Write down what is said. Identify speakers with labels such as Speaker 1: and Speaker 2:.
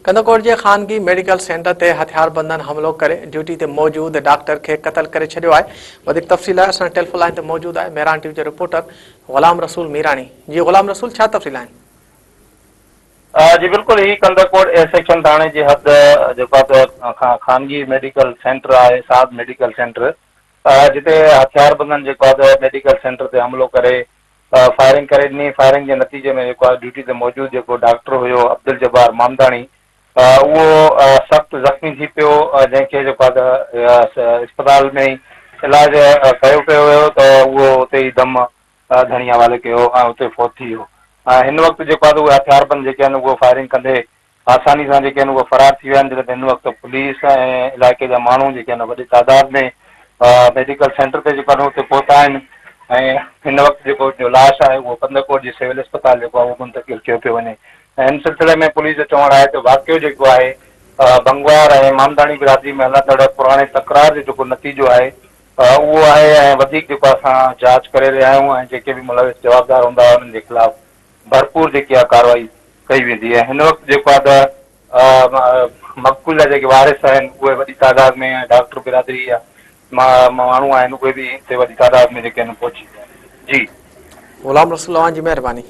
Speaker 1: कंदकोट के खानगी medical centre ते हथियारबंदन हमलो करे ड्यूटी ते मौजूद डॉक्टर के कत्ल करे छड़ियो है। वधिक तफसील असां टेलीफोन लाइन ते मौजूद है मेहरान टीवी के रिपोर्टर गुलाम रसूल मीरानी। जी गुलाम रसूल, छा तफसील आहिनि?
Speaker 2: जी बिल्कुल, ही कंदकोट ए सेक्शन थाने जी हद खानगी मेडिकल सेंटर है, साद मेडिकल सेंटर, जिते हथियारबंदन मेडिकल सेंटर ते हमलो करे फायरिंग करे ॾिनी। फायरिंग के नतीजे में ड्यूटी ते मौजूद डॉक्टर हुयो अब्दुल जब्बार मामदानी, वो सख्त जख्मी थी पियो, जंहिंखे अस्पताल में ही इलाज कयो पियो हुयो त उहो उते ही दम धणी हवाले कयो ऐं उते फौत थी वियो। हिन वक़्तु उहे हथियारबंद जेके आहिनि उहो फायरिंग कंदे आसानी सां जेके आहिनि उहे फरार थी विया आहिनि। जॾहिं हिन वक़्तु पुलिस ऐं इलाइक़े जा माण्हू जेके आहिनि वॾी तादाद में मेडिकल सेंटर ते जेको आहे उते पहुता आहिनि ऐं हिन वक़्तु जो लाश आहे उहो कंदकोट जी सिविल अस्पताल जेको आहे उहो मुंतकिल कयो पियो वञे। ऐं हिन सिलसिले में पुलिस जो चवणु आहे त वाक़ियो जेको आहे बंगवार ऐं मामदानी बिरादरी में हलंदड़ पुराणे तकरार जो जेको नतीजो आहे उहो आहे ऐं वधीक जेको असां जांच करे रहिया आहियूं ऐं जेके बि मुलविस जवाबदार हूंदा उन्हनि जे ख़िलाफ़ भरपूर जेकी आहे कार्रवाई कई वेंदी आहे। हिन वक़्तु जेको आहे त मक़बूल जा जेके वारिस आहिनि उहे वॾी तादाद में डॉक्टर बिरादरी जा माण्हू आहिनि उहे बि हिते वॾी तादाद में जेके आहिनि पहुची विया आहिनि। जी
Speaker 1: गुलाम रसूल, जी मेहरबानी।